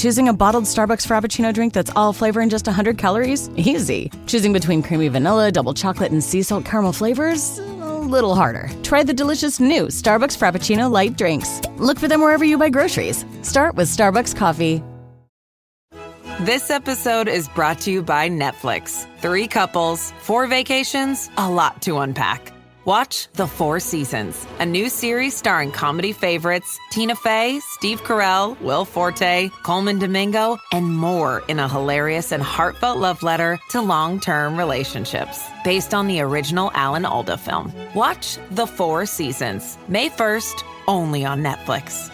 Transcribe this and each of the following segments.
Choosing a bottled Starbucks Frappuccino drink that's all flavor and just 100 calories? Easy. Choosing between creamy vanilla, double chocolate, and sea salt caramel flavors? A little harder. Try the delicious new Starbucks Frappuccino light drinks. Look for them wherever you buy groceries. Start with Starbucks coffee. This episode is brought to you by Netflix. 3 couples, 4 vacations, a lot to unpack. Watch The 4 Seasons, a new series starring comedy favorites Tina Fey, Steve Carell, Will Forte, Coleman Domingo, and more in a hilarious and heartfelt love letter to long-term relationships. Based on the original Alan Alda film. Watch The 4 Seasons, May 1st, only on Netflix.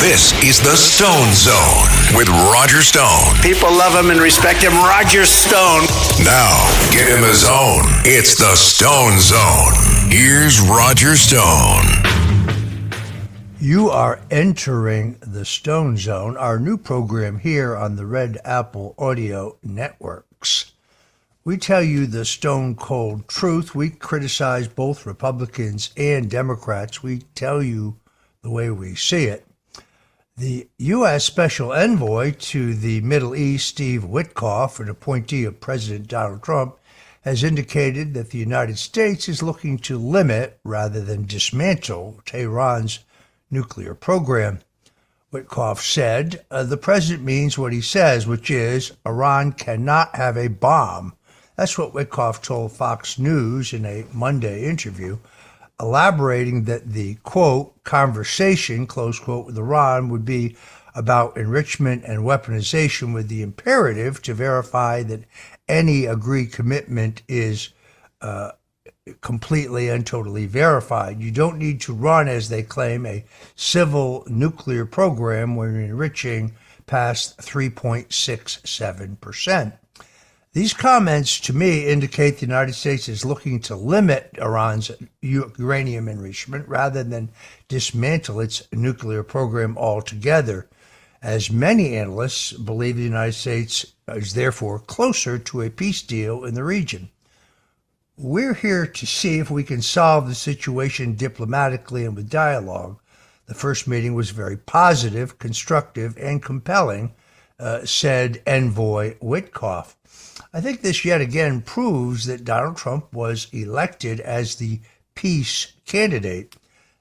This is the Stone Zone with Roger Stone. People love him and respect him. Roger Stone. Now, get in the zone. It's the Stone Zone. Here's Roger Stone. You are entering the Stone Zone, our new program here on the Red Apple Audio Networks. We tell you the stone cold truth. We criticize both Republicans and Democrats. We tell you the way we see it. The U.S. Special Envoy to the Middle East, Steve Witkoff, an appointee of President Donald Trump, has indicated that the United States is looking to limit rather than dismantle Tehran's nuclear program. Witkoff said, the president means what he says, which is Iran cannot have a bomb. That's what Witkoff told Fox News in a Monday interview, elaborating that the, quote, conversation, close quote, with Iran would be about enrichment and weaponization with the imperative to verify that any agreed commitment is completely and totally verified. You don't need to run, as they claim, a civil nuclear program when you're enriching past 3.67%. These comments, to me, indicate the United States is looking to limit Iran's uranium enrichment rather than dismantle its nuclear program altogether, as many analysts believe the United States is therefore closer to a peace deal in the region. We're here to see if we can solve the situation diplomatically and with dialogue. The first meeting was very positive, constructive, and compelling, said Envoy Witkoff. I think this yet again proves that Donald Trump was elected as the peace candidate.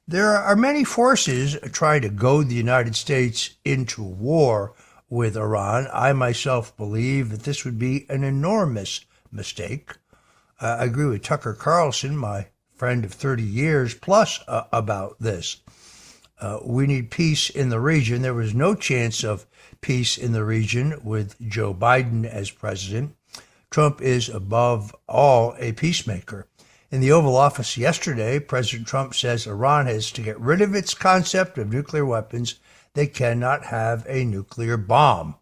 There are many forces trying to goad the United States into war with Iran. I myself believe that this would be an enormous mistake. I agree with Tucker Carlson, my friend of 30 years plus, about this. We need peace in the region. There was no chance of peace in the region with Joe Biden as president. Trump is, above all, a peacemaker. In the Oval Office yesterday, President Trump says Iran has to get rid of its concept of nuclear weapons. They cannot have a nuclear bomb.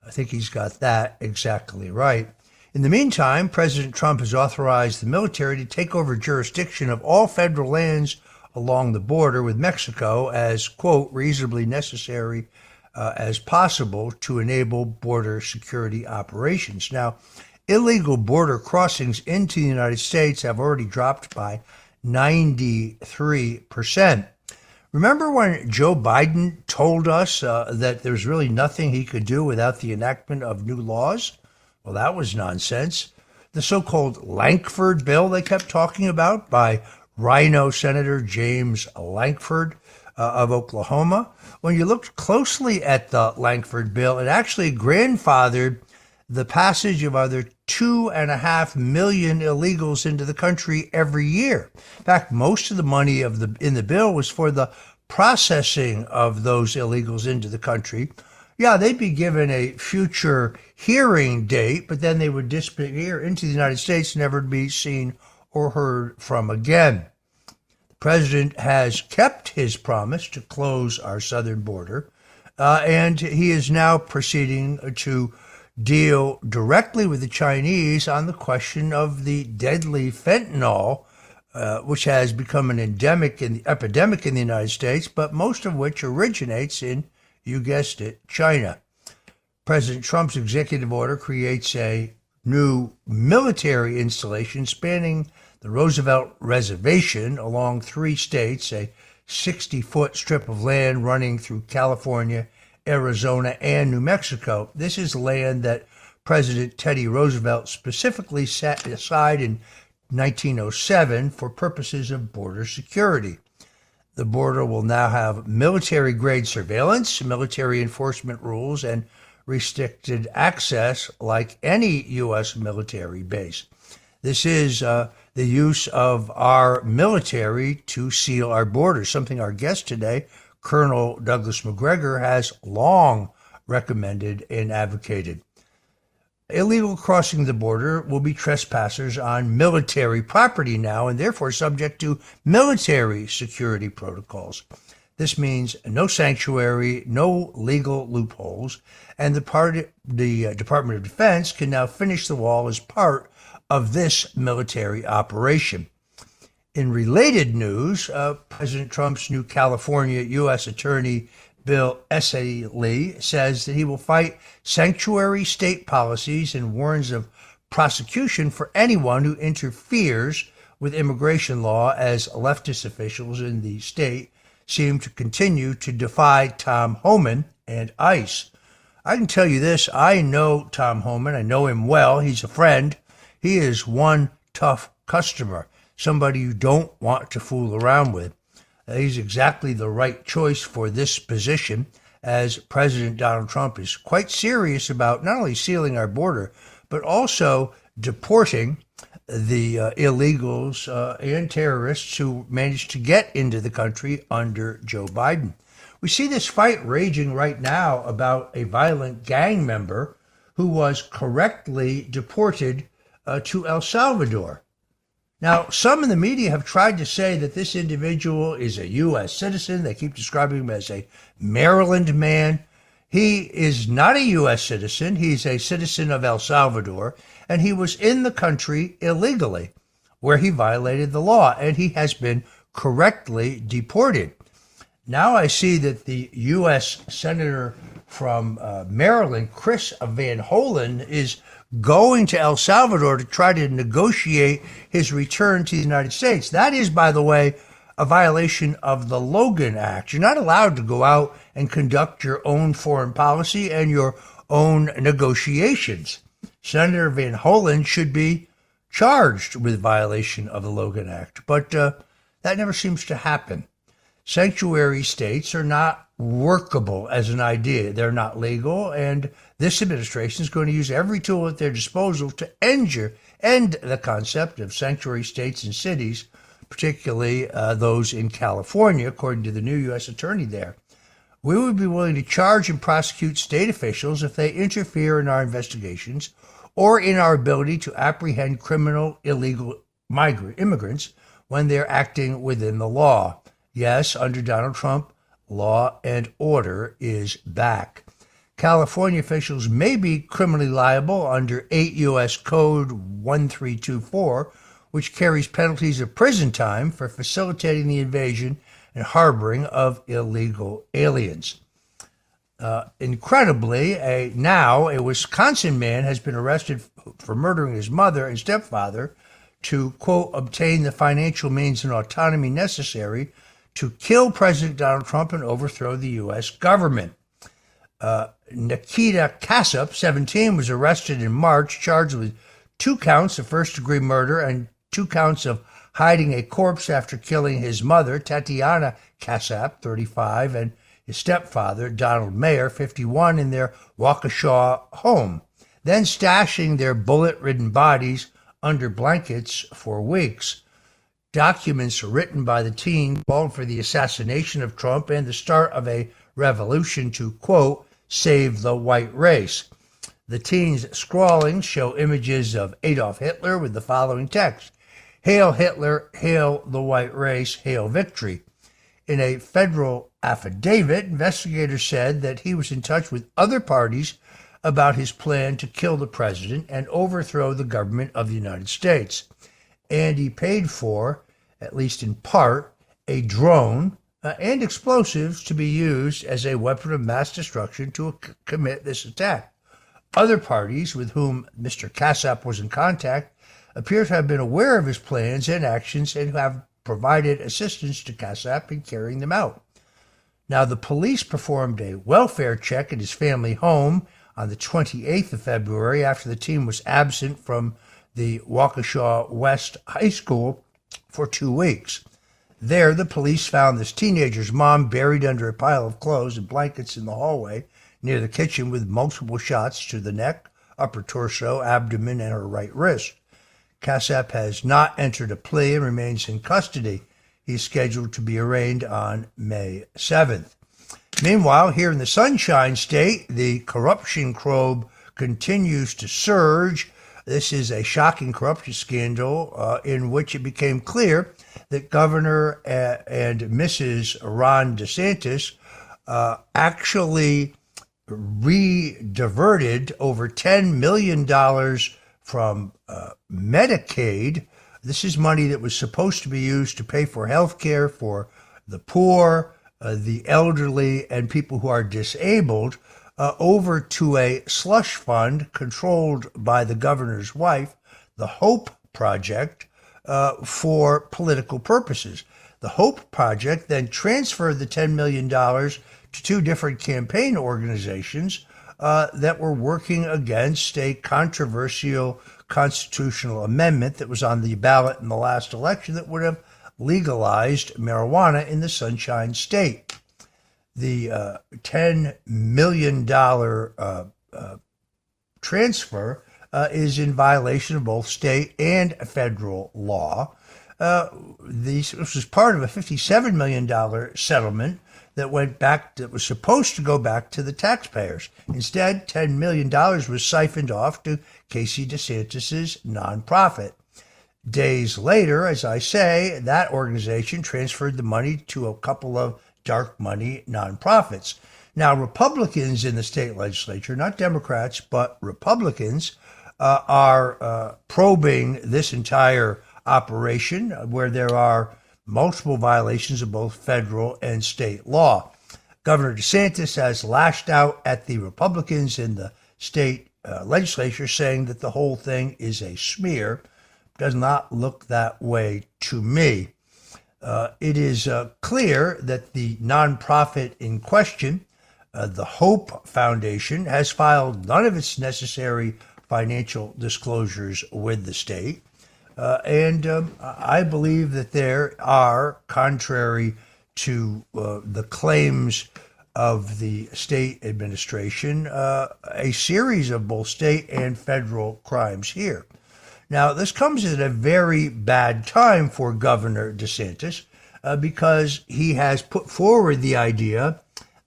I think he's got that exactly right. In the meantime, President Trump has authorized the military to take over jurisdiction of all federal lands along the border with Mexico as, quote, reasonably necessary as possible to enable border security operations. Now, illegal border crossings into the United States have already dropped by 93%. Remember when Joe Biden told us that there's really nothing he could do without the enactment of new laws? Well, that was nonsense. The so-called Lankford bill they kept talking about by Rhino Senator James Lankford of Oklahoma. When you looked closely at the Lankford bill, it actually grandfathered the passage of other 2.5 million illegals into the country every year. In fact, most of the money in the bill was for the processing of those illegals into the country. Yeah, they'd be given a future hearing date, but then they would disappear into the United States, never to be seen or heard from again. The president has kept his promise to close our southern border, and he is now proceeding to deal directly with the Chinese on the question of the deadly fentanyl, which has become an epidemic in the United States, but most of which originates in, you guessed it, China. President Trump's executive order creates a new military installation spanning the Roosevelt Reservation along 3 states, a 60-foot strip of land running through California, Arizona, and New Mexico. This is land that President Teddy Roosevelt specifically set aside in 1907 for purposes of border security. The border will now have military-grade surveillance, military enforcement rules, and restricted access like any U.S. military base. This is the use of our military to seal our borders, something our guest today, Colonel Douglas Macgregor, has long recommended and advocated. Illegal crossing the border will be trespassers on military property now and therefore subject to military security protocols. This means no sanctuary, no legal loopholes, and the Department of Defense can now finish the wall as part of this military operation. In related news, President Trump's new California U.S. Attorney Bill Esseley says that he will fight sanctuary state policies and warns of prosecution for anyone who interferes with immigration law, as leftist officials in the state seem to continue to defy Tom Homan and ICE. I can tell you this, I know Tom Homan, I know him well, he's a friend. He is one tough customer, somebody you don't want to fool around with. He's exactly the right choice for this position, as President Donald Trump is quite serious about not only sealing our border, but also deporting the illegals and terrorists who managed to get into the country under Joe Biden. We see this fight raging right now about a violent gang member who was correctly deported to El Salvador. Now, some in the media have tried to say that this individual is a U.S. citizen. They keep describing him as a Maryland man. He is not a U.S. citizen. He's a citizen of El Salvador, and he was in the country illegally, where he violated the law, and he has been correctly deported. Now I see that the U.S. Senator from Maryland, Chris Van Hollen, is going to El Salvador to try to negotiate his return to the United States. That is, by the way, a violation of the Logan Act. You're not allowed to go out and conduct your own foreign policy and your own negotiations. Senator Van Hollen should be charged with violation of the Logan Act, but that never seems to happen. Sanctuary states are not workable as an idea. They're not legal, and this administration is going to use every tool at their disposal to end the concept of sanctuary states and cities, particularly those in California, according to the new U.S. attorney there. We would be willing to charge and prosecute state officials if they interfere in our investigations or in our ability to apprehend criminal illegal immigrants when they're acting within the law. Yes, under Donald Trump, law and order is back. California officials may be criminally liable under 8 U.S. Code 1324, which carries penalties of prison time for facilitating the invasion and harboring of illegal aliens. Incredibly, now a Wisconsin man has been arrested for murdering his mother and stepfather to, quote, obtain the financial means and autonomy necessary to kill President Donald Trump and overthrow the U.S. government. Nikita Kassup, 17, was arrested in March, charged with 2 counts of first-degree murder and 2 counts of hiding a corpse after killing his mother, Tatiana Kassup, 35, and his stepfather, Donald Mayer, 51, in their Waukesha home, then stashing their bullet-ridden bodies under blankets for weeks. Documents written by the teen called for the assassination of Trump and the start of a revolution to, quote, save the white race. The teen's scrawlings show images of Adolf Hitler with the following text: Hail Hitler, hail the white race, hail victory. In a federal affidavit, investigators said that he was in touch with other parties about his plan to kill the president and overthrow the government of the United States. And he paid for, at least in part, a drone and explosives to be used as a weapon of mass destruction to commit this attack. Other parties with whom Mr. Kassab was in contact appear to have been aware of his plans and actions and have provided assistance to Kassab in carrying them out. Now, the police performed a welfare check at his family home on the 28th of February after the team was absent from the Waukesha West High School for 2 weeks. There, the police found this teenager's mom buried under a pile of clothes and blankets in the hallway near the kitchen with multiple shots to the neck, upper torso, abdomen, and her right wrist. Kassab has not entered a plea and remains in custody. He's scheduled to be arraigned on May 7th. Meanwhile, here in the Sunshine State, the corruption probe continues to surge. This is a shocking corruption scandal in which it became clear that Governor and Mrs. Ron DeSantis actually rediverted over $10 million from Medicaid. This is money that was supposed to be used to pay for health care for the poor, the elderly, and people who are disabled, over to a slush fund controlled by the governor's wife, the Hope Project, for political purposes. The Hope Project then transferred the $10 million to 2 different campaign organizations that were working against a controversial constitutional amendment that was on the ballot in the last election that would have legalized marijuana in the Sunshine State. The $10 million transfer is in violation of both state and federal law. This was part of a $57 million settlement that was supposed to go back to the taxpayers. Instead, $10 million was siphoned off to Casey DeSantis's nonprofit. Days later, as I say, that organization transferred the money to a couple of dark money nonprofits. Now, Republicans in the state legislature, not Democrats, but Republicans, are probing this entire operation where there are multiple violations of both federal and state law. Governor DeSantis has lashed out at the Republicans in the state legislature, saying that the whole thing is a smear. Does not look that way to me. It is clear that the nonprofit in question, the Hope Foundation, has filed none of its necessary financial disclosures with the state. And I believe that there are, contrary to the claims of the state administration, a series of both state and federal crimes here. Now, this comes at a very bad time for Governor DeSantis because he has put forward the idea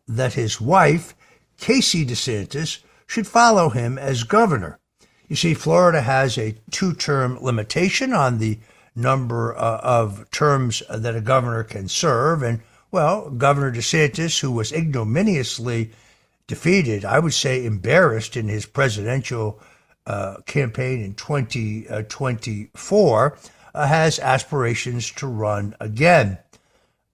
that his wife, Casey DeSantis, should follow him as governor. You see, Florida has a 2-term limitation on the number of terms that a governor can serve. And, well, Governor DeSantis, who was ignominiously defeated, I would say embarrassed in his presidential campaign in 2024, has aspirations to run again.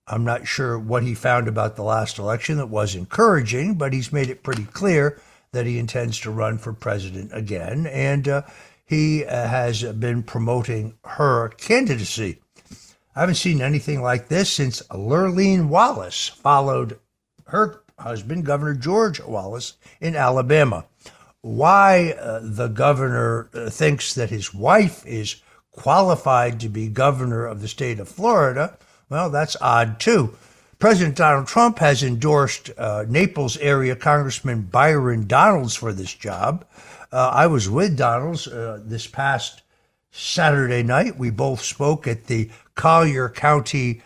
I'm not sure what he found about the last election that was encouraging, but he's made it pretty clear that he intends to run for president again, and he has been promoting her candidacy. I haven't seen anything like this since Lurleen Wallace followed her husband, Governor George Wallace, in Alabama. Why the governor thinks that his wife is qualified to be governor of the state of Florida, well, that's odd too. President Donald Trump has endorsed Naples area Congressman Byron Donalds for this job. I was with Donalds this past Saturday night. We both spoke at the Collier County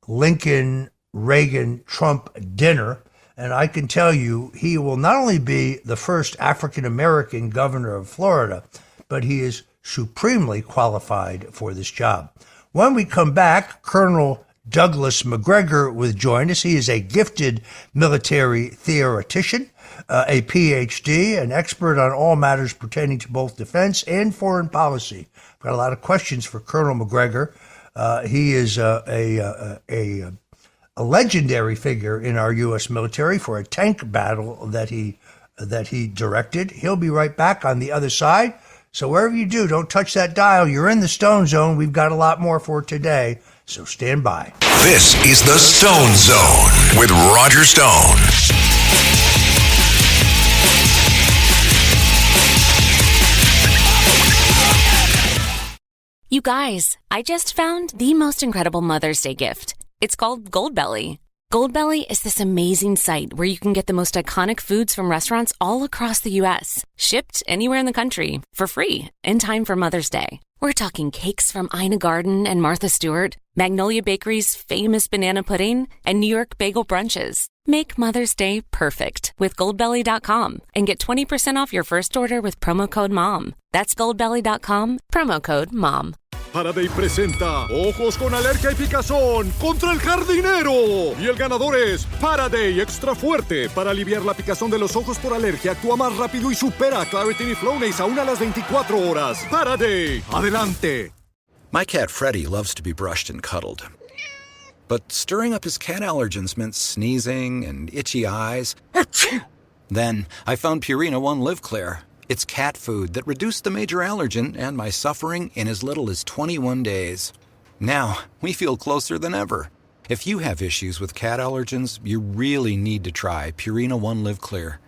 Lincoln Reagan Trump dinner. And I can tell you, he will not only be the first African-American governor of Florida, but he is supremely qualified for this job. When we come back, Colonel Douglas Macgregor will join us. He is a gifted military theoretician, a PhD, an expert on all matters pertaining to both defense and foreign policy. I've got a lot of questions for Colonel Macgregor. He is a legendary figure in our U.S. military for a tank battle that he that he directed. He'll be right back on the other side. So wherever you do, don't touch that dial. You're in the Stone Zone. We've got a lot more for today, so stand by. This is the Stone Zone with Roger Stone. You guys, I just found the most incredible Mother's Day gift. It's called Goldbelly. Goldbelly is this amazing site where you can get the most iconic foods from restaurants all across the U.S., shipped anywhere in the country for free in time for Mother's Day. We're talking cakes from Ina Garten and Martha Stewart, Magnolia Bakery's famous banana pudding, and New York bagel brunches. Make Mother's Day perfect with Goldbelly.com and get 20% off your first order with promo code MOM. That's Goldbelly.com, promo code MOM. Faraday presenta Ojos con Alergia y Picazón contra el jardinero. Y el ganador es Faraday Extra Fuerte. Para aliviar la picazón de los ojos por alergia, actúa más rápido y supera Claritin y Flonase aún a las 24 horas. Faraday, adelante. My cat Freddie loves to be brushed and cuddled. But stirring up his cat allergens meant sneezing and itchy eyes. Then I found Purina One Live Clear. It's cat food that reduced the major allergen and my suffering in as little as 21 days. Now, we feel closer than ever. If you have issues with cat allergens, you really need to try Purina One Live Clear.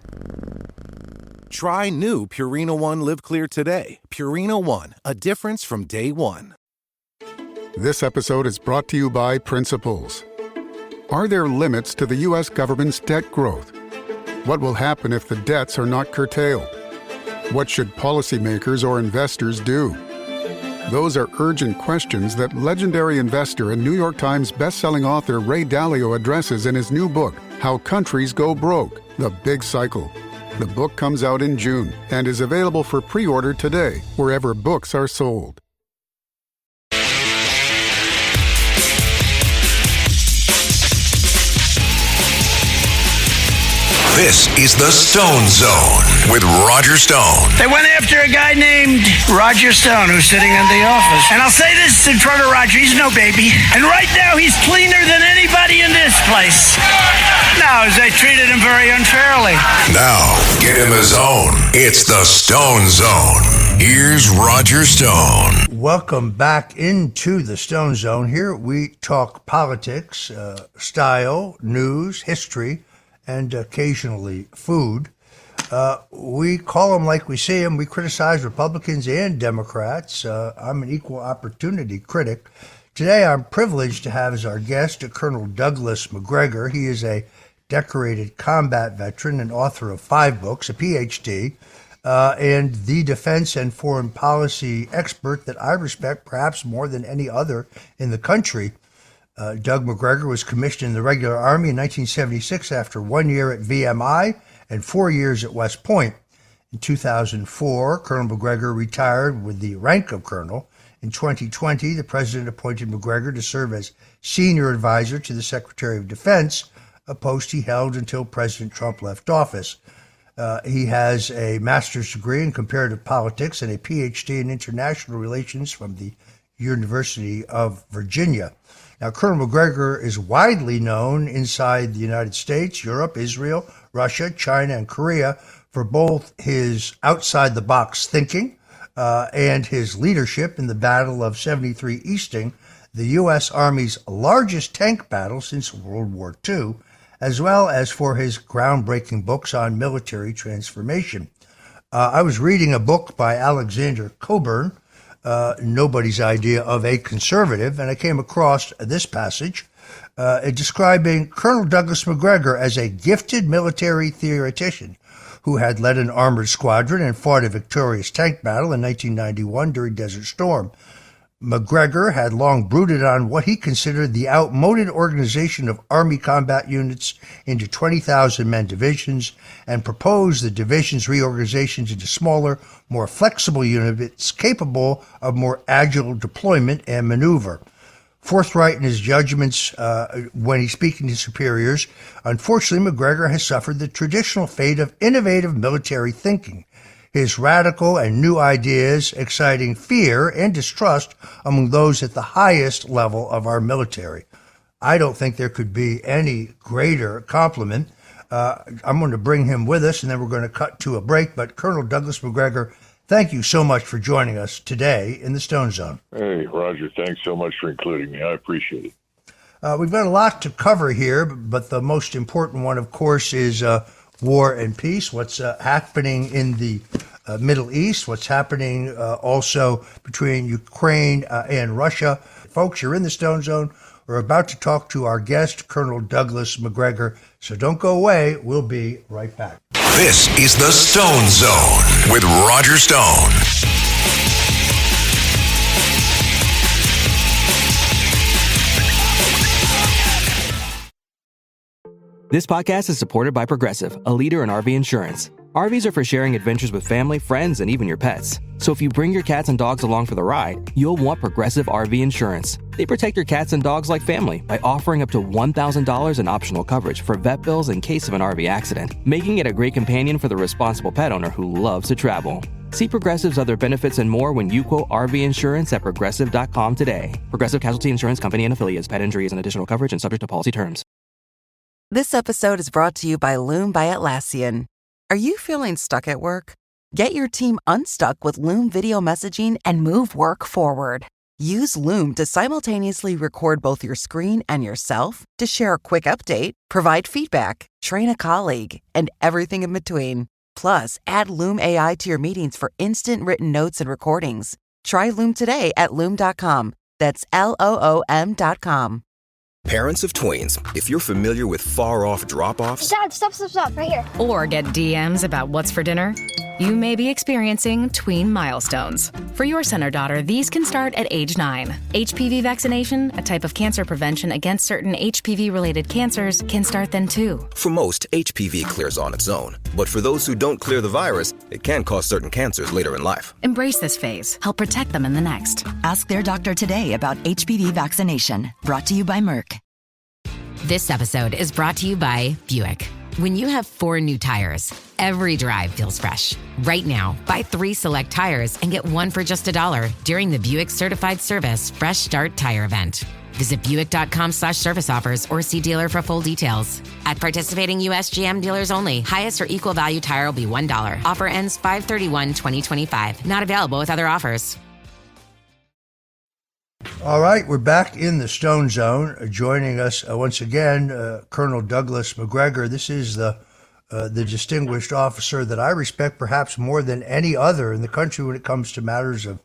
Try new Purina One Live Clear today. Purina One, a difference from day one. This episode is brought to you by Principles. Are there limits to the U.S. government's debt growth? What will happen if the debts are not curtailed? What should policymakers or investors do? Those are urgent questions that legendary investor and New York Times bestselling author Ray Dalio addresses in his new book, How Countries Go Broke, The Big Cycle. The book comes out in June and is available for pre-order today, wherever books are sold. This is the Stone Zone with Roger Stone. They went after a guy named Roger Stone who's sitting in the office. And I'll say this in front of Roger, he's no baby. And right now he's cleaner than anybody in this place. No, they treated him very unfairly. Now, get in the zone. It's the Stone Zone. Here's Roger Stone. Welcome back into the Stone Zone. Here we talk politics, style, news, history, and occasionally food. We call them like we see them. We criticize Republicans and Democrats. I'm an equal opportunity critic. Today I'm privileged to have as our guest Colonel Douglas Macgregor. He is a decorated combat veteran and author of 5 books, a PhD, and the defense and foreign policy expert that I respect perhaps more than any other in the country. Doug Macgregor was commissioned in the regular Army in 1976 after 1 year at VMI and 4 years at West Point. In 2004, Colonel Macgregor retired with the rank of colonel. In 2020, the president appointed Macgregor to serve as senior advisor to the Secretary of Defense, a post he held until President Trump left office. He has a master's degree in comparative politics and a PhD in international relations from the University of Virginia. Now, Colonel Macgregor is widely known inside the United States, Europe, Israel, Russia, China, and Korea for both his outside-the-box thinking and his leadership in the Battle of 73 Easting, the U.S. Army's largest tank battle since World War II, as well as for his groundbreaking books on military transformation. I was reading a book by Alexander Cockburn, Nobody's Idea of a Conservative, and I came across this passage describing Colonel Douglas Macgregor as a gifted military theoretician who had led an armored squadron and fought a victorious tank battle in 1991 during Desert Storm. Macgregor had long brooded on what he considered the outmoded organization of Army combat units into 20,000-man divisions and proposed the divisions' reorganizations into smaller, more flexible units capable of more agile deployment and maneuver. Forthright in his judgments when he's speaking to superiors, unfortunately, Macgregor has suffered the traditional fate of innovative military thinking. His radical and new ideas exciting fear and distrust among those at the highest level of our military. I don't think there could be any greater compliment I'm going to bring him with us, and then we're going to cut to a break. But Colonel Douglas Macgregor, thank you so much for joining us today in the Stone Zone. Hey, Roger, thanks so much for including me. I appreciate it. We've got a lot to cover here, but the most important one, of course, is war and peace, what's happening in the Middle East, what's happening also between Ukraine and Russia. Folks, you're in the Stone Zone. We're about to talk to our guest, Colonel Douglas Macgregor. So don't go away. We'll be right back. This is the Stone Zone with Roger Stone. This podcast is supported by Progressive, a leader in RV insurance. RVs are for sharing adventures with family, friends, and even your pets. So if you bring your cats and dogs along for the ride, you'll want Progressive RV insurance. They protect your cats and dogs like family by offering up to $1,000 in optional coverage for vet bills in case of an RV accident, making it a great companion for the responsible pet owner who loves to travel. See Progressive's other benefits and more when you quote RV insurance at Progressive.com today. Progressive Casualty Insurance Company and Affiliates. Pet injury is an additional coverage and subject to policy terms. This episode is brought to you by Loom by Atlassian. Are you feeling stuck at work? Get your team unstuck with Loom video messaging and move work forward. Use Loom to simultaneously record both your screen and yourself to share a quick update, provide feedback, train a colleague, and everything in between. Plus, add Loom AI to your meetings for instant written notes and recordings. Try Loom today at Loom.com. That's LOOM.com. Parents of tweens, if you're familiar with far-off drop-offs... Dad, stop, right here. Or get DMs about what's for dinner, you may be experiencing tween milestones. For your son or daughter, these can start at age 9. HPV vaccination, a type of cancer prevention against certain HPV-related cancers, can start then too. For most, HPV clears on its own. But for those who don't clear the virus, it can cause certain cancers later in life. Embrace this phase. Help protect them in the next. Ask their doctor today about HPV vaccination. Brought to you by Merck. This episode is brought to you by Buick. When you have 4 new tires, every drive feels fresh. Right now, buy 3 select tires and get 1 for just $1 during the Buick Certified Service Fresh Start Tire Event. Visit Buick.com/service offers or see dealer for full details. At participating U.S. GM dealers only, highest or equal value tire will be $1. Offer ends 5/31/2025. Not available with other offers. All right, we're back in the Stone Zone. Joining us once again, Colonel Douglas Macgregor. This is the distinguished officer that I respect perhaps more than any other in the country when it comes to matters of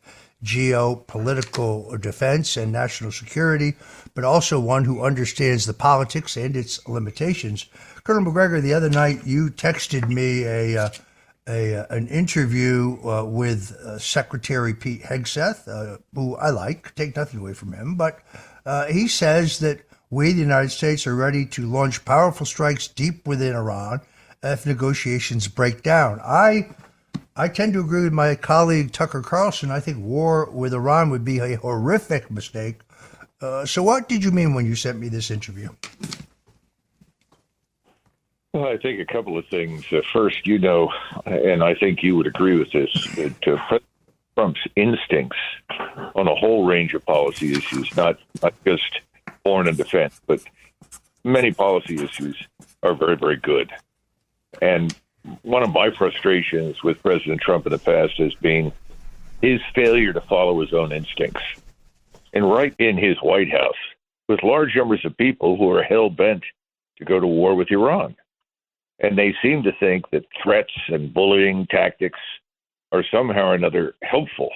geopolitical defense and national security, but also one who understands the politics and its limitations. Colonel Macgregor, the other night you texted me an interview with Secretary Pete Hegseth, who I like, take nothing away from him, but he says that we, the United States, are ready to launch powerful strikes deep within Iran if negotiations break down. I tend to agree with my colleague Tucker Carlson. I think war with Iran would be a horrific mistake. So what did you mean when you sent me this interview? Well, I think a couple of things. First, and I think you would agree with this, that President Trump's instincts on a whole range of policy issues, not just foreign and defense, but many policy issues are very, very good. And one of my frustrations with President Trump in the past has been his failure to follow his own instincts. And right in his White House, with large numbers of people who are hell-bent to go to war with Iran. And they seem to think that threats and bullying tactics are somehow or another helpful.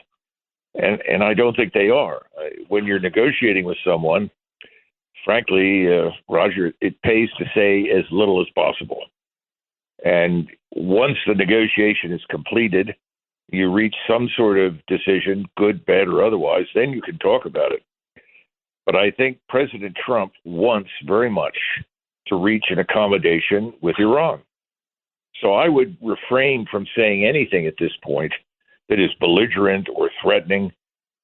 And I don't think they are. When you're negotiating with someone, frankly, Roger, it pays to say as little as possible. And once the negotiation is completed, you reach some sort of decision, good, bad, or otherwise, then you can talk about it. But I think President Trump wants very much to reach an accommodation with Iran. So I would refrain from saying anything at this point that is belligerent or threatening,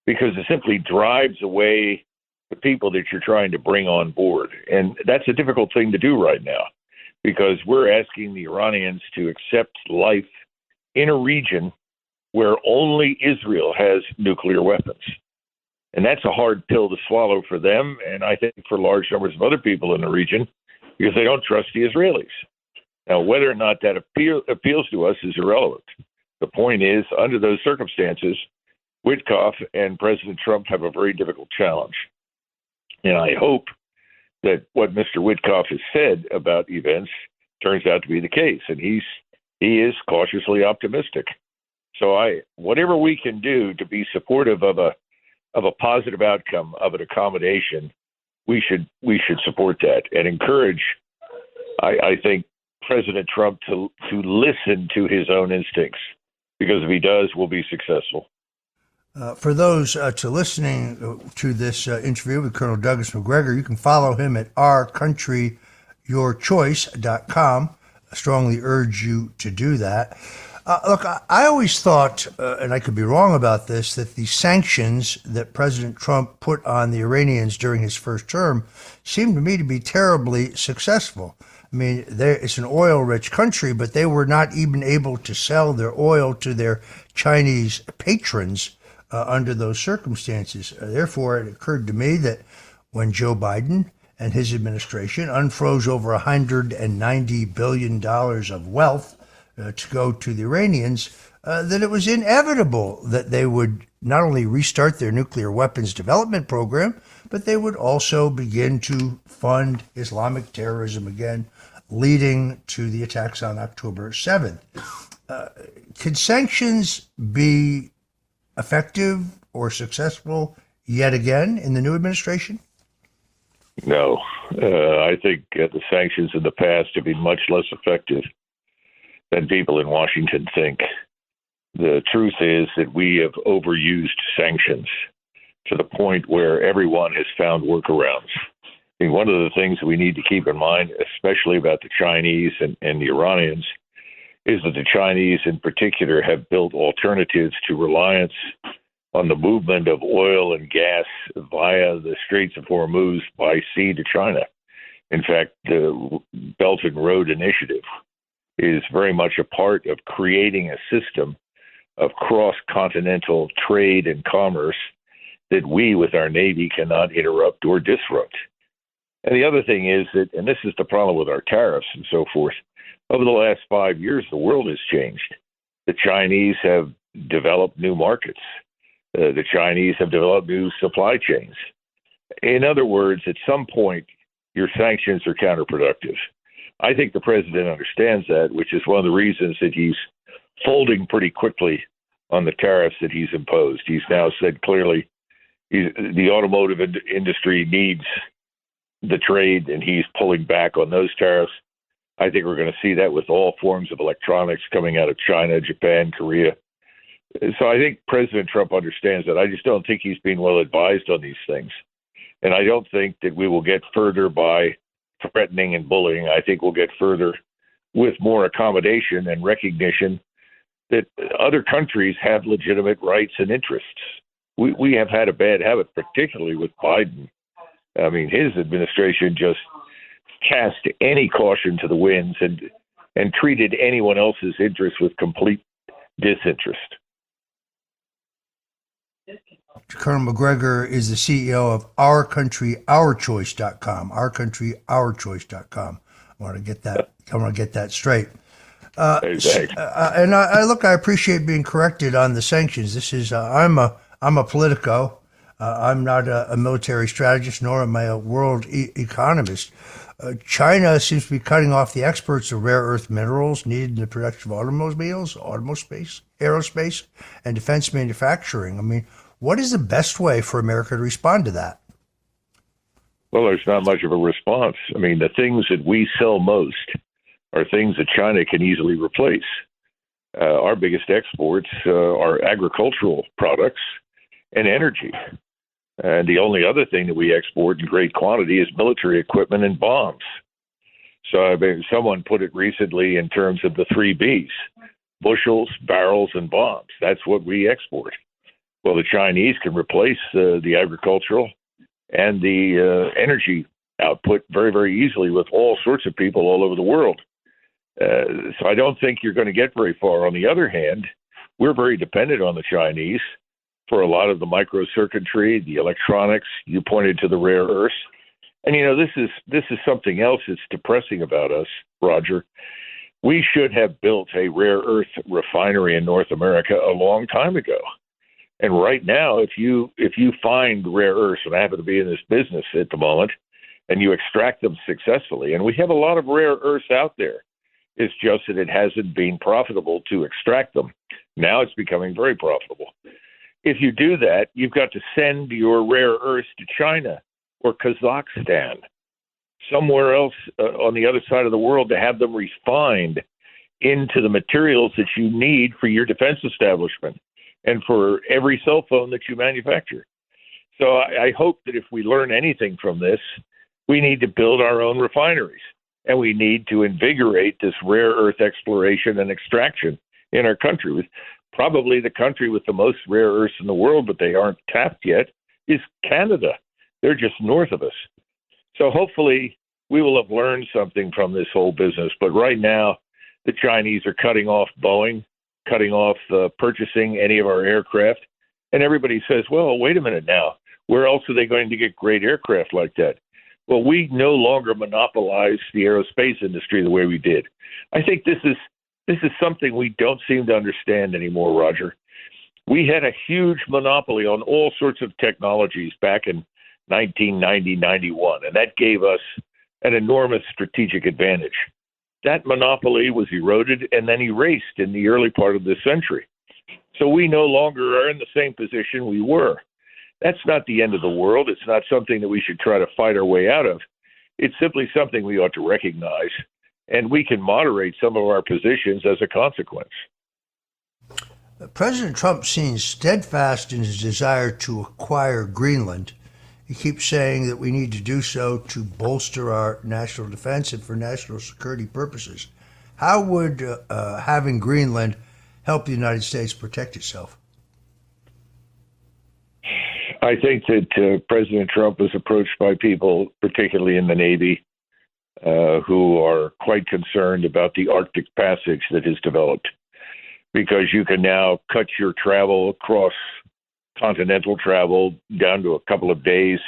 because it simply drives away the people that you're trying to bring on board. And that's a difficult thing to do right now, because we're asking the Iranians to accept life in a region where only Israel has nuclear weapons. And that's a hard pill to swallow for them, and I think for large numbers of other people in the region, because they don't trust the Israelis. Now, whether or not that appeals to us is irrelevant. The point is, under those circumstances, Witkoff and President Trump have a very difficult challenge. And I hope that what Mr. Witkoff has said about events turns out to be the case. And he is cautiously optimistic. So whatever we can do to be supportive of a positive outcome, of an accommodation, we should support that and encourage, I think, President Trump to listen to his own instincts, because if he does, we'll be successful. For those listening to this interview with Colonel Douglas Macgregor, you can follow him at ourcountryyourchoice.com. I strongly urge you to do that. Look, I always thought, and I could be wrong about this, that the sanctions that President Trump put on the Iranians during his first term seemed to me to be terribly successful. I mean, it's an oil-rich country, but they were not even able to sell their oil to their Chinese patrons under those circumstances. Therefore, it occurred to me that when Joe Biden and his administration unfroze over $190 billion of wealth to go to the Iranians, that it was inevitable that they would not only restart their nuclear weapons development program, but they would also begin to fund Islamic terrorism again, leading to the attacks on October 7th. Could sanctions be effective or successful yet again in the new administration? No. I think the sanctions in the past have been much less effective than people in Washington think. The truth is that we have overused sanctions to the point where everyone has found workarounds. I mean, one of the things that we need to keep in mind, especially about the Chinese and the Iranians, is that the Chinese in particular have built alternatives to reliance on the movement of oil and gas via the Straits of Hormuz by sea to China. In fact, the Belt and Road Initiative is very much a part of creating a system of cross-continental trade and commerce that we, with our Navy, cannot interrupt or disrupt. And the other thing is that, and this is the problem with our tariffs and so forth, over the last 5 years, the world has changed. The Chinese have developed new markets. The Chinese have developed new supply chains. In other words, at some point, your sanctions are counterproductive. I think the president understands that, which is one of the reasons that he's folding pretty quickly on the tariffs that he's imposed. He's now said clearly the automotive industry needs the trade, and he's pulling back on those tariffs. I think we're going to see that with all forms of electronics coming out of China, Japan, Korea. So I think President Trump understands that. I just don't think he's being well advised on these things. And I don't think that we will get further by threatening and bullying. I think we'll get further with more accommodation and recognition that other countries have legitimate rights and interests. We have had a bad habit, particularly with Biden. I mean, his administration just cast any caution to the winds and treated anyone else's interests with complete disinterest. Colonel Macgregor is the CEO of ourcountryyourchoice.com. Ourcountryyourchoice.com. I want to get that straight. Exactly. And I appreciate being corrected on the sanctions. This is I'm a politico. I'm not a military strategist, nor am I a world economist. China seems to be cutting off the exports of rare earth minerals needed in the production of automobiles, aerospace, and defense manufacturing. I mean, what is the best way for America to respond to that? Well, there's not much of a response. I mean, the things that we sell most are things that China can easily replace. Our biggest exports are agricultural products and energy. And the only other thing that we export in great quantity is military equipment and bombs. So I mean, someone put it recently in terms of the 3 Bs, bushels, barrels, and bombs. That's what we export. Well, the Chinese can replace the agricultural and the energy output very, very easily with all sorts of people all over the world. So I don't think you're going to get very far. On the other hand, we're very dependent on the Chinese for a lot of the microcircuitry, the electronics. You pointed to the rare earths. And, you know, this is something else that's depressing about us, Roger, We should have built a rare earth refinery in North America a long time ago. And right now, if you find rare earths, and I happen to be in this business at the moment, and you extract them successfully, and we have a lot of rare earths out there, it's just that it hasn't been profitable to extract them. Now it's becoming very profitable. If you do that, you've got to send your rare earths to China or Kazakhstan, somewhere else on the other side of the world, to have them refined into the materials that you need for your defense establishment and for every cell phone that you manufacture. So I hope that if we learn anything from this, we need to build our own refineries, and we need to invigorate this rare earth exploration and extraction in our country. With probably the country with the most rare earths in the world, but they aren't tapped yet, is Canada. They're just north of us. So hopefully we will have learned something from this whole business. But right now, the Chinese are cutting off Boeing, cutting off purchasing any of our aircraft. And everybody says, well, wait a minute now. Where else are they going to get great aircraft like that? Well, we no longer monopolize the aerospace industry the way we did. I think this is something we don't seem to understand anymore, Roger. We had a huge monopoly on all sorts of technologies back in 1990, 91, and that gave us an enormous strategic advantage. That monopoly was eroded and then erased in the early part of this century. So we no longer are in the same position we were. That's not the end of the world. It's not something that we should try to fight our way out of. It's simply something we ought to recognize, and we can moderate some of our positions as a consequence. President Trump seems steadfast in his desire to acquire Greenland. He keeps saying that we need to do so to bolster our national defense and for national security purposes. How would having Greenland help the United States protect itself? I think that President Trump was approached by people, particularly in the Navy, who are quite concerned about the Arctic Passage that has developed, because you can now cut your travel across continental travel down to a couple of days,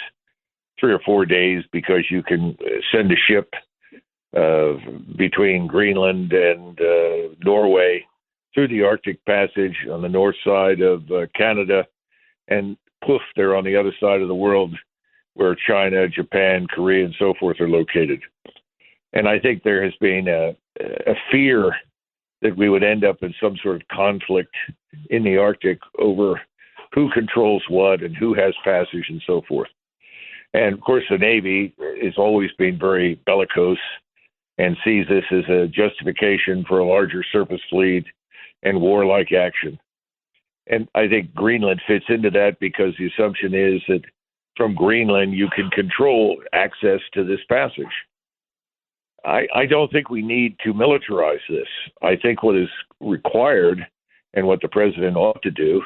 3 or 4 days, because you can send a ship between Greenland and Norway through the Arctic Passage on the north side of Canada, and poof, they're on the other side of the world where China, Japan, Korea, and so forth are located. And I think there has been a fear that we would end up in some sort of conflict in the Arctic over who controls what and who has passage and so forth. And, of course, the Navy has always been very bellicose and sees this as a justification for a larger surface fleet and warlike action. And I think Greenland fits into that because the assumption is that from Greenland you can control access to this passage. I don't think we need to militarize this. I think what is required and what the president ought to do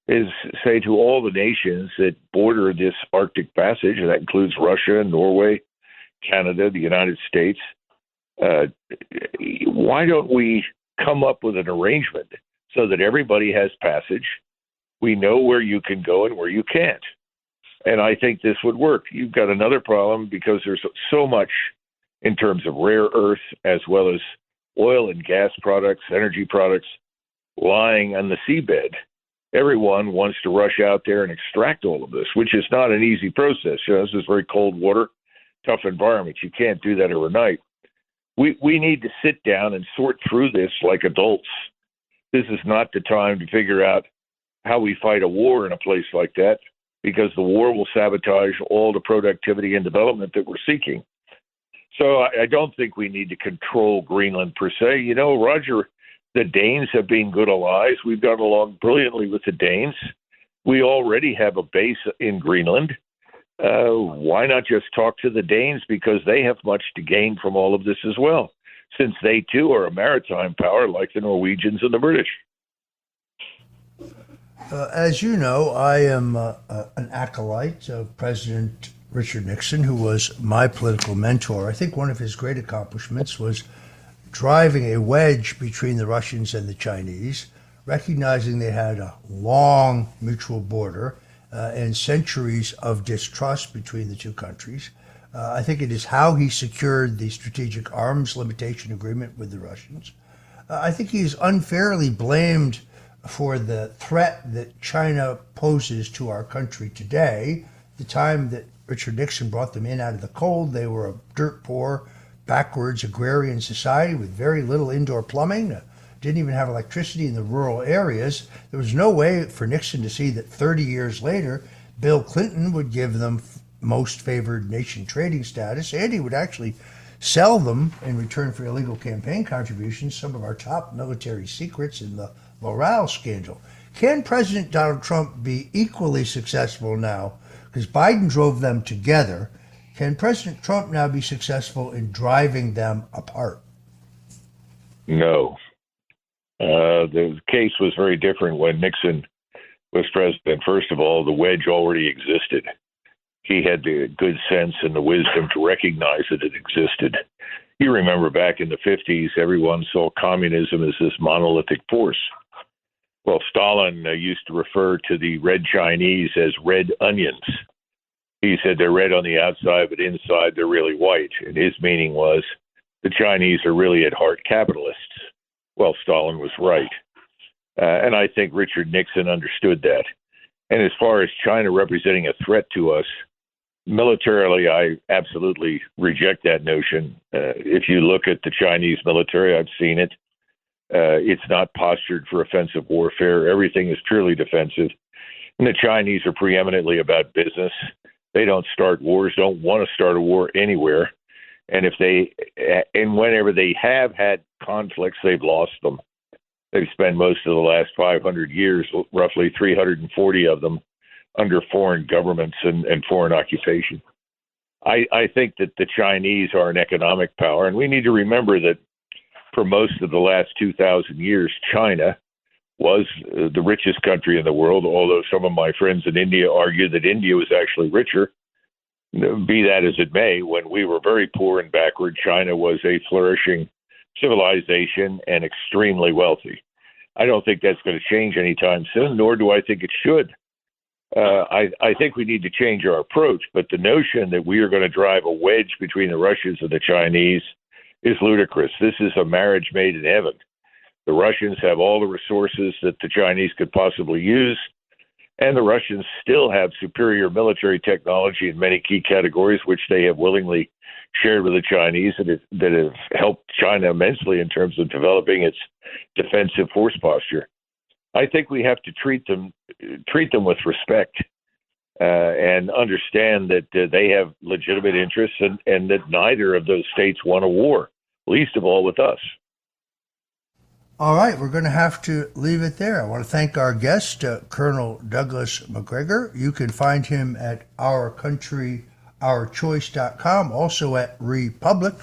is say to all the nations that border this Arctic Passage, and that includes Russia, Norway, Canada, the United States, why don't we come up with an arrangement so that everybody has passage? We know where you can go and where you can't. And I think this would work. You've got another problem because there's so much in terms of rare earth as well as oil and gas products, energy products, lying on the seabed. Everyone wants to rush out there and extract all of this, which is not an easy process. You know, this is very cold water, tough environment. You can't do that overnight. We need to sit down and sort through this like adults. This is not the time to figure out how we fight a war in a place like that, because the war will sabotage all the productivity and development that we're seeking. So I don't think we need to control Greenland per se. You know, Roger, the Danes have been good allies. We've gotten along brilliantly with the Danes. We already have a base in Greenland. Why not just talk to the Danes, because they have much to gain from all of this as well, since they too are a maritime power like the Norwegians and the British. As you know, I am an acolyte of President Richard Nixon, who was my political mentor. I think one of his great accomplishments was driving a wedge between the Russians and the Chinese, recognizing they had a long mutual border and centuries of distrust between the two countries, I think it is how he secured the strategic arms limitation agreement with the Russians. I think he's unfairly blamed for the threat that China poses to our country today. The time that Richard Nixon brought them in out of the cold, they were a dirt poor, backwards agrarian society with very little indoor plumbing, didn't even have electricity in the rural areas. There was no way for Nixon to see that 30 years later, Bill Clinton would give them most favored nation trading status, and he would actually sell them in return for illegal campaign contributions, some of our top military secrets in the Loral scandal. Can President Donald Trump be equally successful now? Because Biden drove them together. Can President Trump now be successful in driving them apart? No. The case was very different when Nixon was president. First of all, the wedge already existed. He had the good sense and the wisdom to recognize that it existed. You remember back in the 50s, everyone saw communism as this monolithic force. Well, Stalin used to refer to the red Chinese as red onions. He said they're red on the outside, but inside they're really white. And his meaning was the Chinese are really at heart capitalists. Well, Stalin was right. And I think Richard Nixon understood that. And as far as China representing a threat to us, militarily, I absolutely reject that notion. If you look at the Chinese military, I've seen it. It's not postured for offensive warfare. Everything is purely defensive. And the Chinese are preeminently about business. They don't start wars, don't want to start a war anywhere. And whenever they have had conflicts, they've lost them. They've spent most of the last 500 years, roughly 340 of them, under foreign governments and foreign occupation. I think that the Chinese are an economic power, and we need to remember that for most of the last 2,000 years, China was the richest country in the world, although some of my friends in India argue that India was actually richer. Be that as it may, when we were very poor and backward, China was a flourishing civilization and extremely wealthy. I don't think that's going to change anytime soon, nor do I think it should. I think we need to change our approach, but the notion that we are going to drive a wedge between the Russians and the Chinese is ludicrous. This is a marriage made in heaven. The Russians have all the resources that the Chinese could possibly use, and the Russians still have superior military technology in many key categories, which they have willingly shared with the Chinese that have helped China immensely in terms of developing its defensive force posture. I think we have to treat them with respect and understand that they have legitimate interests and that neither of those states want a war, least of all with us. All right, we're going to have to leave it there. I want to thank our guest, Colonel Douglas Macgregor. You can find him at ourcountry.ourchoice.com, also at Republic.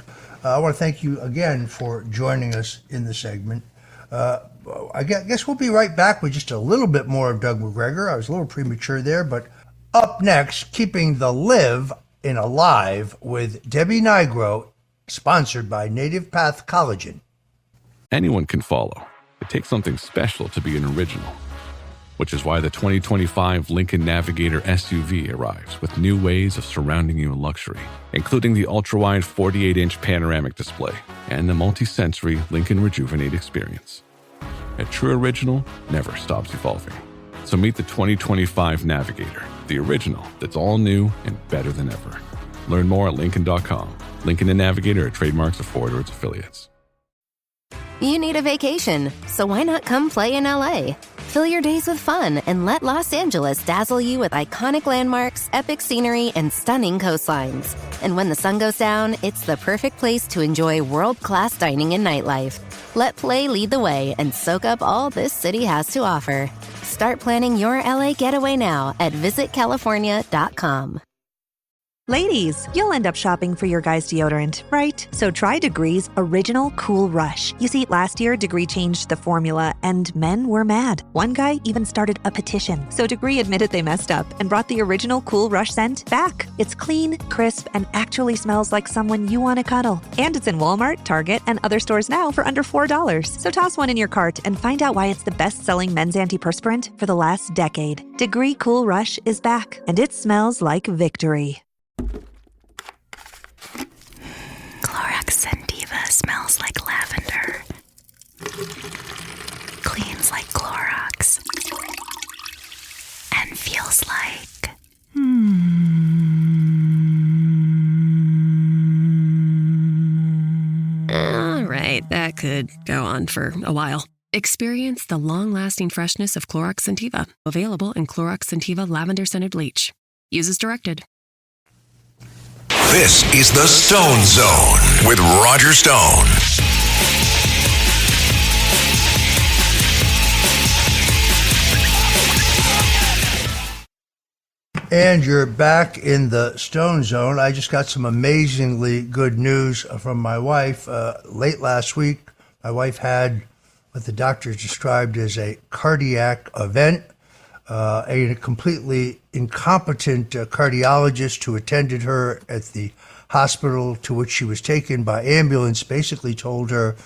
I want to thank you again for joining us in the segment. I guess we'll be right back with just a little bit more of Doug Macgregor. I was a little premature there, but up next, keeping the live in alive with Debbie Nigro, sponsored by Native Path Collagen. Anyone can follow. It takes something special to be an original, which is why the 2025 Lincoln Navigator SUV arrives with new ways of surrounding you in luxury, including the ultra-wide 48-inch panoramic display and the multi-sensory Lincoln Rejuvenate experience. A true original never stops evolving. So meet the 2025 Navigator, the original that's all new and better than ever. Learn more at Lincoln.com. Lincoln and Navigator are trademarks of Ford or its affiliates. You need a vacation, so why not come play in LA? Fill your days with fun and let Los Angeles dazzle you with iconic landmarks, epic scenery, and stunning coastlines. And when the sun goes down, it's the perfect place to enjoy world-class dining and nightlife. Let play lead the way and soak up all this city has to offer. Start planning your LA getaway now at visitcalifornia.com. Ladies, you'll end up shopping for your guy's deodorant, right? So try Degree's Original Cool Rush. You see, last year, Degree changed the formula, and men were mad. One guy even started a petition. So Degree admitted they messed up and brought the Original Cool Rush scent back. It's clean, crisp, and actually smells like someone you want to cuddle. And it's in Walmart, Target, and other stores now for under $4. So toss one in your cart and find out why it's the best-selling men's antiperspirant for the last decade. Degree Cool Rush is back, and it smells like victory. Clorox Sentiva smells like lavender. Cleans like Clorox. And feels like... All right, that could go on for a while. Experience the long-lasting freshness of Clorox Sentiva. Available in Clorox Sentiva Lavender Scented Bleach. Use as directed. This is the Stone Zone with Roger Stone. And you're back in the Stone Zone. I just got some amazingly good news from my wife. Late last week, my wife had what the doctors described as a cardiac event. A completely incompetent cardiologist who attended her at the hospital to which she was taken by ambulance basically told her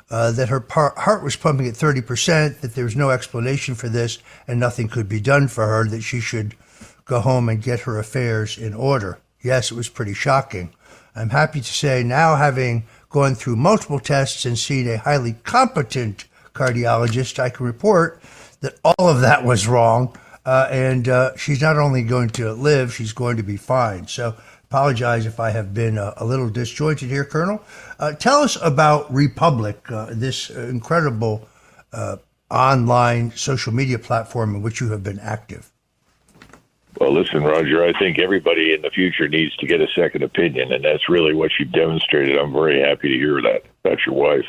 that her heart was pumping at 30%, that there was no explanation for this, and nothing could be done for her, that she should go home and get her affairs in order. Yes, it was pretty shocking. I'm happy to say now, having gone through multiple tests and seen a highly competent cardiologist, I can report that all of that was wrong. And she's not only going to live, she's going to be fine. So apologize if I have been a little disjointed here, Colonel. Tell us about Republic, this incredible online social media platform in which you have been active. Well, listen, Roger, I think everybody in the future needs to get a second opinion, and that's really what you've demonstrated. I'm very happy to hear that about your wife.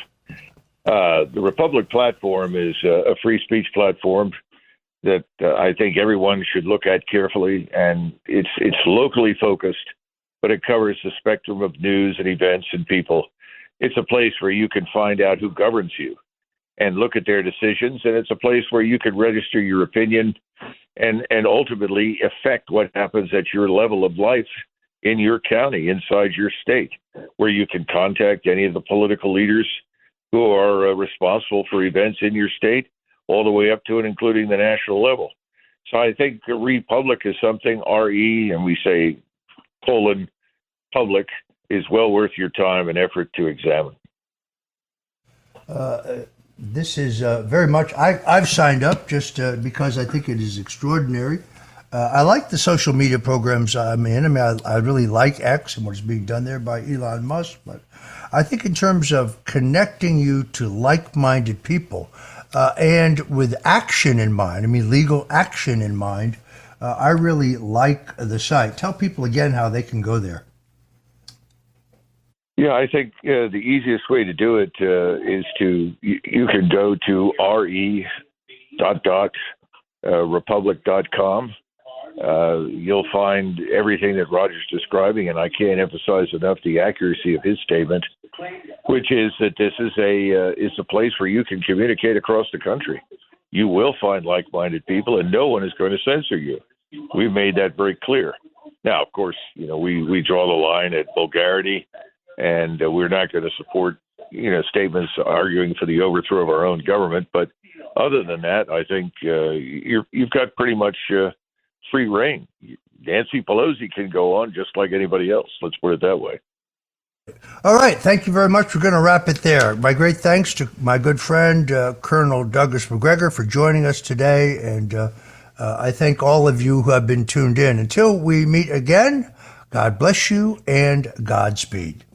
The Republic platform is a free speech platform that I think everyone should look at carefully, and it's locally focused, but it covers the spectrum of news and events and people. It's a place where you can find out who governs you and look at their decisions, and it's a place where you can register your opinion and ultimately affect what happens at your level of life in your county, inside your state, where you can contact any of the political leaders who are responsible for events in your state, all the way up to and including the national level. So I think Republic is something, RE, and we say :public, is well worth your time and effort to examine. This is very much, I've signed up just because I think it is extraordinary. I like the social media programs I'm in. I really like X and what's being done there by Elon Musk, but I think in terms of connecting you to like-minded people and with action in mind, legal action in mind, I really like the site. Tell people again how they can go there. Yeah, I think the easiest way to do it is you can go to republic.com. You'll find everything that Roger's describing, and I can't emphasize enough the accuracy of his statement, which is that this is a place where you can communicate across the country. You will find like-minded people, and no one is going to censor you. We've made that very clear. Now, of course, we draw the line at vulgarity, and we're not going to support statements arguing for the overthrow of our own government. But other than that, I think you've got pretty much free reign. Nancy Pelosi can go on just like anybody else. Let's put it that way. All right. Thank you very much. We're going to wrap it there. My great thanks to my good friend, Colonel Douglas Macgregor, for joining us today. And I thank all of you who have been tuned in. Until we meet again, God bless you and Godspeed.